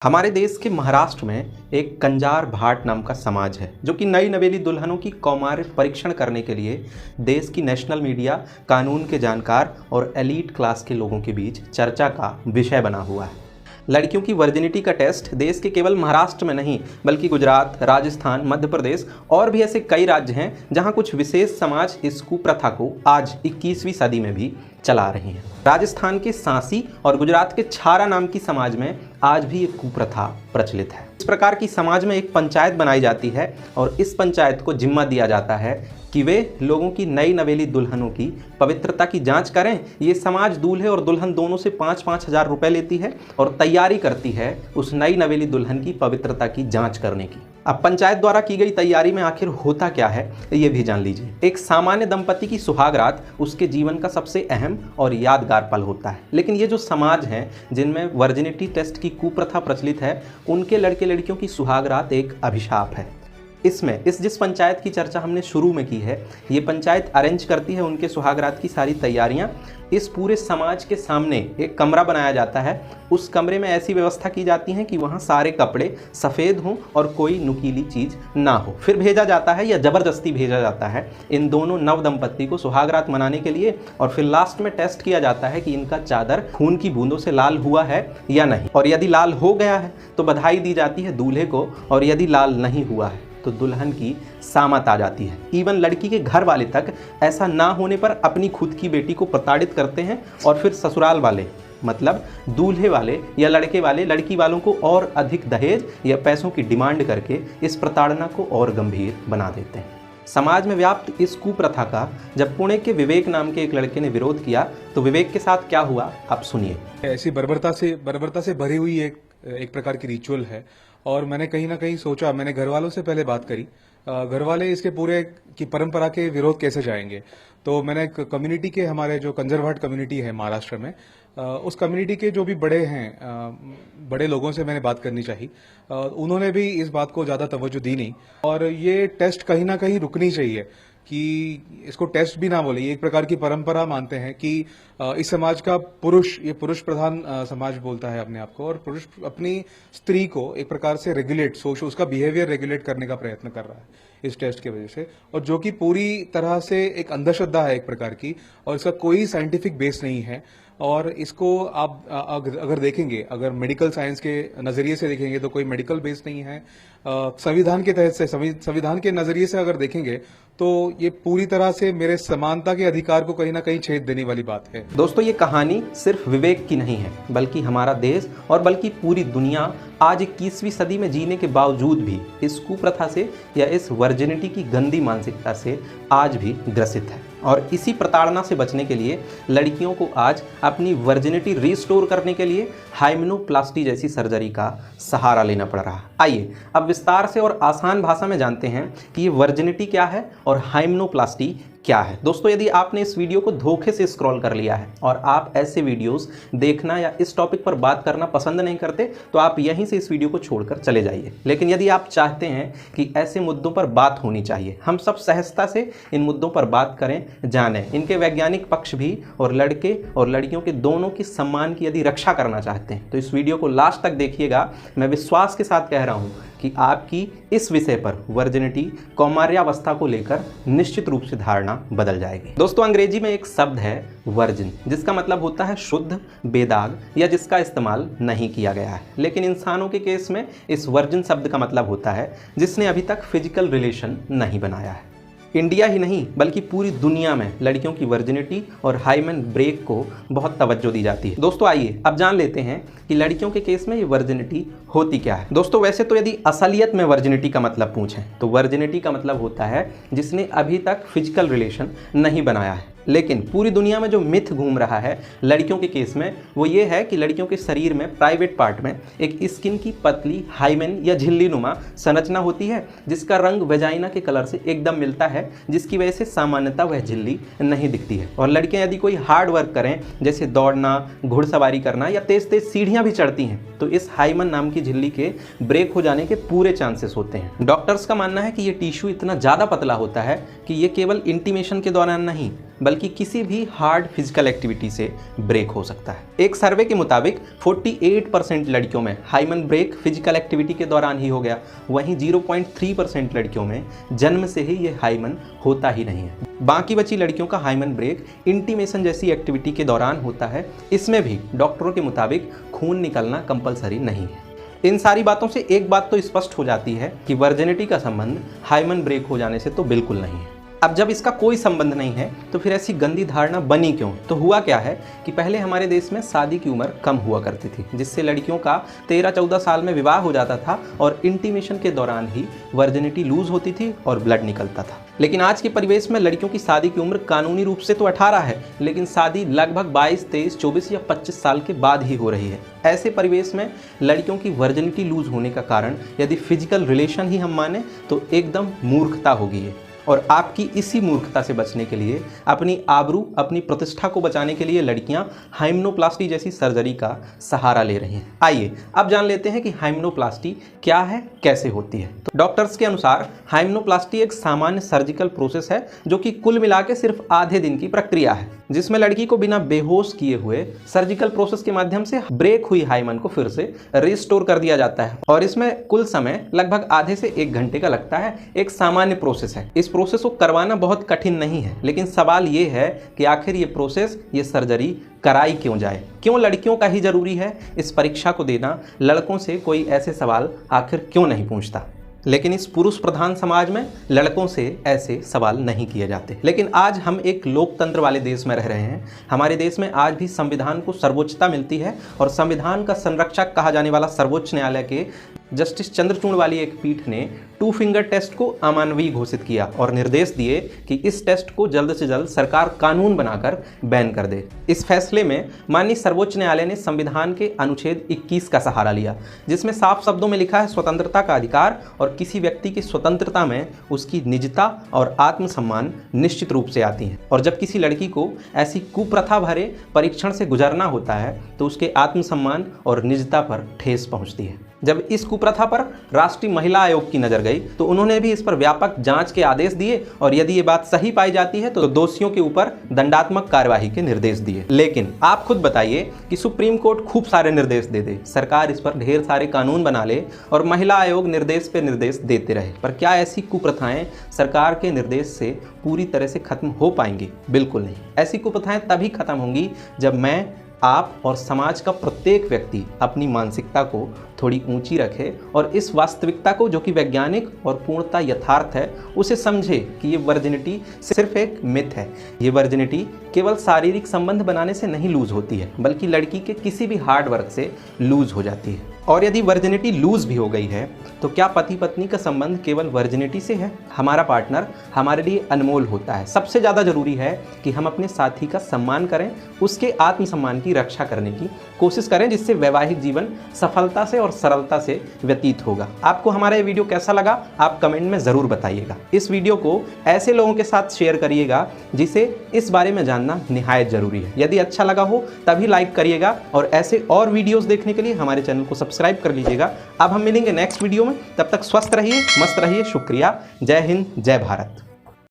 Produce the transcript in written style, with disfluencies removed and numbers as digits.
हमारे देश के महाराष्ट्र में एक कंजार भाट नाम का समाज है जो कि नई नवेली दुल्हनों की कौमार्य परीक्षण करने के लिए देश की नेशनल मीडिया, कानून के जानकार और एलीट क्लास के लोगों के बीच चर्चा का विषय बना हुआ है। लड़कियों की वर्जिनिटी का टेस्ट देश के केवल महाराष्ट्र में नहीं बल्कि गुजरात, राजस्थान, मध्य प्रदेश और भी ऐसे कई राज्य हैं जहां कुछ विशेष समाज इस कुप्रथा को आज 21वीं सदी में भी चला रही हैं। राजस्थान के सांसी और गुजरात के छारा नाम की समाज में आज भी एक कुप्रथा प्रचलित है। इस प्रकार की समाज में एक पंचायत बनाई जाती है और इस पंचायत को जिम्मा दिया जाता है कि वे लोगों की नई नवेली दुल्हनों की पवित्रता की जांच करें। ये समाज दूल्हे और दुल्हन दोनों से 5-5 हज़ार रुपये लेती है और तैयारी करती है उस नई नवेली दुल्हन की पवित्रता की जांच करने की। अब पंचायत द्वारा की गई तैयारी में आखिर होता क्या है ये भी जान लीजिए। एक सामान्य दंपति की सुहागरात उसके जीवन का सबसे अहम और यादगार पल होता है, लेकिन ये जो समाज हैं जिनमें वर्जिनिटी टेस्ट की कुप्रथा प्रचलित है, उनके लड़के लड़कियों की सुहागरात एक अभिशाप है। इसमें जिस पंचायत की चर्चा हमने शुरू में की है, ये पंचायत अरेंज करती है उनके सुहागरात की सारी तैयारियां। इस पूरे समाज के सामने एक कमरा बनाया जाता है। उस कमरे में ऐसी व्यवस्था की जाती है कि वहाँ सारे कपड़े सफ़ेद हों और कोई नुकीली चीज़ ना हो। फिर भेजा जाता है या ज़बरदस्ती भेजा जाता है इन दोनों नव दंपत्ति को सुहागरात मनाने के लिए, और फिर लास्ट में टेस्ट किया जाता है कि इनका चादर खून की बूंदों से लाल हुआ है या नहीं। और यदि लाल हो गया है तो बधाई दी जाती है दूल्हे को, और यदि लाल नहीं हुआ है तो दुल्हन की सामत आ जाती है। इवन लड़की के घर वाले तक ऐसा ना होने पर अपनी खुद की बेटी को प्रताड़ित करते हैं और फिर ससुराल वाले मतलब दूल्हे वाले या लड़के वाले लड़की वालों को और अधिक दहेज या पैसों की डिमांड करके इस प्रताड़ना को और गंभीर बना देते हैं। समाज में व्याप्त इस कुप्रथा का जब पुणे के विवेक नाम के एक लड़के ने विरोध किया तो विवेक के साथ क्या हुआ आप सुनिए। ऐसी बर्बरता से भरी हुई एक प्रकार की रिचुअल है, और मैंने कहीं ना कहीं सोचा, मैंने घर वालों से पहले बात करी, घर वाले इसके पूरे की परंपरा के विरोध कैसे जाएंगे। तो मैंने कम्युनिटी के, हमारे जो कंजर भाट कम्युनिटी है महाराष्ट्र में, उस कम्युनिटी के जो भी बड़े हैं, बड़े लोगों से मैंने बात करनी चाहिए। उन्होंने भी इस बात को ज्यादा तवज्जो दी नहीं, और ये टेस्ट कहीं ना कहीं रुकनी चाहिए कि इसको टेस्ट भी ना बोले। ये एक प्रकार की परंपरा मानते हैं कि इस समाज का ये पुरुष प्रधान समाज बोलता है अपने आप को, और पुरुष अपनी स्त्री को एक प्रकार से उसका बिहेवियर रेगुलेट करने का प्रयत्न कर रहा है इस टेस्ट की वजह से, और जो कि पूरी तरह से एक अंधश्रद्धा है एक प्रकार की, और इसका कोई साइंटिफिक बेस नहीं है। और इसको आप अगर देखेंगे, अगर मेडिकल साइंस के नजरिए से देखेंगे तो कोई मेडिकल बेस नहीं है। संविधान के तहत से, संविधान के नजरिए से अगर देखेंगे तो ये पूरी तरह से मेरे समानता के अधिकार को कहीं ना कहीं छेद देने वाली बात है। दोस्तों, ये कहानी सिर्फ विवेक की नहीं है बल्कि हमारा देश और बल्कि पूरी दुनिया आज 21वीं सदी में जीने के बावजूद भी इस कुप्रथा से या इस वर्जिनिटी की गंदी मानसिकता से आज भी ग्रसित है। और इसी प्रताड़ना से बचने के लिए लड़कियों को आज अपनी वर्जिनिटी रिस्टोर करने के लिए हाइमेनोप्लास्टी जैसी सर्जरी का सहारा लेना पड़ रहा है। आइए अब विस्तार से और आसान भाषा में जानते हैं कि ये वर्जिनिटी क्या है और हाइमेनोप्लास्टी क्या है। दोस्तों, यदि आपने इस वीडियो को धोखे से स्क्रॉल कर लिया है और आप ऐसे वीडियोस देखना या इस टॉपिक पर बात करना पसंद नहीं करते तो आप यहीं से इस वीडियो को छोड़कर चले जाइए। लेकिन यदि आप चाहते हैं कि ऐसे मुद्दों पर बात होनी चाहिए, हम सब सहजता से इन मुद्दों पर बात करें, जानें, इनके वैज्ञानिक पक्ष भी, और लड़के और लड़कियों के दोनों की सम्मान की यदि रक्षा करना चाहते हैं तो इस वीडियो को लास्ट तक देखिएगा। मैं विश्वास के साथ कह रहा हूँ कि आपकी इस विषय पर वर्जिनिटी, कौमार्यावस्था को लेकर निश्चित रूप से धारणा बदल जाएगी। दोस्तों, अंग्रेजी में एक शब्द है वर्जिन, जिसका मतलब होता है शुद्ध, बेदाग, या जिसका इस्तेमाल नहीं किया गया है। लेकिन इंसानों के केस में इस वर्जिन शब्द का मतलब होता है जिसने अभी तक फिजिकल रिलेशन नहीं बनाया है। इंडिया ही नहीं बल्कि पूरी दुनिया में लड़कियों की वर्जिनिटी और हाइमेन ब्रेक को बहुत तवज्जो दी जाती है। दोस्तों, आइए अब जान लेते हैं कि लड़कियों के केस में ये वर्जिनिटी होती क्या है। दोस्तों, वैसे तो यदि असलियत में वर्जिनिटी का मतलब पूछें तो वर्जिनिटी का मतलब होता है जिसने अभी तक फिजिकल रिलेशन नहीं बनाया है। लेकिन पूरी दुनिया में जो मिथ घूम रहा है लड़कियों के केस में वो ये है कि लड़कियों के शरीर में प्राइवेट पार्ट में एक स्किन की पतली हाइमेन या झिल्ली नुमा संरचना होती है जिसका रंग वेजाइना के कलर से एकदम मिलता है, जिसकी वजह से सामान्यतः वह झिल्ली नहीं दिखती है। और लड़कियां यदि कोई हार्ड वर्क करें जैसे दौड़ना, घुड़सवारी करना या तेज तेज सीढ़ियां भी चढ़ती हैं तो इस हाइमेन नाम की झिल्ली के ब्रेक हो जाने के पूरे चांसेस होते हैं। डॉक्टर्स का मानना है कि ये टिश्यू इतना ज़्यादा पतला होता है कि ये केवल इंटीमेशन के दौरान नहीं बल्कि किसी भी हार्ड फिजिकल एक्टिविटी से ब्रेक हो सकता है। एक सर्वे के मुताबिक 48% लड़कियों में हाइमन ब्रेक फिजिकल एक्टिविटी के दौरान ही हो गया, वहीं 0.3% लड़कियों में जन्म से ही ये हाइमन होता ही नहीं है। बाकी बची लड़कियों का हाइमन ब्रेक इंटीमेशन जैसी एक्टिविटी के दौरान होता है। इसमें भी डॉक्टरों के मुताबिक खून निकलना कंपलसरी नहीं है। इन सारी बातों से एक बात तो स्पष्ट हो जाती है कि वर्जिनिटी का संबंध हाइमन ब्रेक हो जाने से तो बिल्कुल नहीं है। अब जब इसका कोई संबंध नहीं है तो फिर ऐसी गंदी धारणा बनी क्यों? तो हुआ क्या है कि पहले हमारे देश में शादी की उम्र कम हुआ करती थी, जिससे लड़कियों का 13-14 साल में विवाह हो जाता था और इंटीमेशन के दौरान ही वर्जिनिटी लूज होती थी और ब्लड निकलता था। लेकिन आज के परिवेश में लड़कियों की शादी की उम्र कानूनी रूप से तो 18 है, लेकिन शादी लगभग 22, 23, 24 या 25 साल के बाद ही हो रही है। ऐसे परिवेश में लड़कियों की वर्जिनिटी लूज होने का कारण यदि फिजिकल रिलेशन ही हम माने तो एकदम मूर्खता होगी ये। और आपकी इसी मूर्खता से बचने के लिए, अपनी आबरू, अपनी प्रतिष्ठा को बचाने के लिए लड़कियां हाइमेनोप्लास्टी जैसी सर्जरी का सहारा ले रही हैं। आइए अब जान लेते हैं कि हाइमेनोप्लास्टी क्या है, कैसे होती है। तो डॉक्टर्स के अनुसार हाइमेनोप्लास्टी एक सामान्य सर्जिकल प्रोसेस है जो कि कुल मिला के सिर्फ आधे दिन की प्रक्रिया है, जिसमें लड़की को बिना बेहोश किए हुए सर्जिकल प्रोसेस के माध्यम से ब्रेक हुई हाइमन को फिर से रिस्टोर कर दिया जाता है। और इसमें कुल समय लगभग आधे से 1 घंटे का लगता है। एक सामान्य प्रोसेस है। इस प्रोसेस को करवाना बहुत कठिन नहीं है, लेकिन सवाल ये है कि आखिर ये प्रोसेस, ये सर्जरी कराई क्यों जाए? क्यों लड़कियों का ही जरूरी है इस परीक्षा को देना? लड़कों से कोई ऐसे सवाल आखिर क्यों नहीं पूछता? लेकिन इस पुरुष प्रधान समाज में लड़कों से ऐसे सवाल नहीं किए जाते। लेकिन आज हम एक लोकतंत्र वाले देश में रह रहे हैं। हमारे देश में आज भी संविधान को सर्वोच्चता मिलती है और संविधान का संरक्षक कहा जाने वाला सर्वोच्च न्यायालय के जस्टिस चंद्रचूड़ वाली एक पीठ ने 2 फिंगर टेस्ट को अमानवीय घोषित किया और निर्देश दिए कि इस टेस्ट को जल्द से जल्द सरकार कानून बनाकर बैन कर दे। इस फैसले में माननीय सर्वोच्च न्यायालय ने संविधान के अनुच्छेद 21 का सहारा लिया, जिसमें साफ शब्दों में लिखा है स्वतंत्रता का अधिकार और किसी व्यक्ति की स्वतंत्रता में उसकी निजता और आत्मसम्मान निश्चित रूप से आती हैं। और जब किसी लड़की को ऐसी कुप्रथा भरे परीक्षण से गुजरना होता है तो उसके आत्मसम्मान और निजता पर ठेस पहुंचती है। जब इस कुप्रथा पर राष्ट्रीय महिला आयोग की नज़र गई तो उन्होंने भी इस पर व्यापक जांच के आदेश दिए और यदि ये बात सही पाई जाती है तो दोषियों के ऊपर दंडात्मक कार्यवाही के निर्देश दिए। लेकिन आप खुद बताइए कि सुप्रीम कोर्ट खूब सारे निर्देश दे दे, सरकार इस पर ढेर सारे कानून बना ले और महिला आयोग निर्देश पे निर्देश देते रहे, पर क्या ऐसी कुप्रथाएं सरकार के निर्देश से पूरी तरह से खत्म हो पाएंगी? बिल्कुल नहीं। ऐसी कुप्रथाएं तभी खत्म होंगी जब मैं, आप और समाज का प्रत्येक व्यक्ति अपनी मानसिकता को थोड़ी ऊंची रखे और इस वास्तविकता को, जो कि वैज्ञानिक और पूर्णतः यथार्थ है, उसे समझे कि ये वर्जिनिटी सिर्फ एक मिथ है। ये वर्जिनिटी केवल शारीरिक संबंध बनाने से नहीं लूज होती है, बल्कि लड़की के किसी भी हार्ड वर्क से लूज हो जाती है। और यदि वर्जिनिटी लूज भी हो गई है तो क्या पति पत्नी का संबंध केवल वर्जिनिटी से है? हमारा पार्टनर हमारे लिए अनमोल होता है। सबसे ज़्यादा जरूरी है कि हम अपने साथी का सम्मान करें, उसके आत्मसम्मान की रक्षा करने की कोशिश करें, जिससे वैवाहिक जीवन सफलता से और सरलता से व्यतीत होगा। आपको हमारा ये वीडियो कैसा लगा आप कमेंट में ज़रूर बताइएगा। इस वीडियो को ऐसे लोगों के साथ शेयर करिएगा जिसे इस बारे में जानना निहायत जरूरी है। यदि अच्छा लगा हो तभी लाइक करिएगा और ऐसे और वीडियोस देखने के लिए हमारे चैनल को सब्सक्राइब कर लीजिएगा। अब हम मिलेंगे नेक्स्ट वीडियो में, तब तक स्वस्थ रहिए, मस्त रहिए। शुक्रिया। जय हिंद, जय भारत।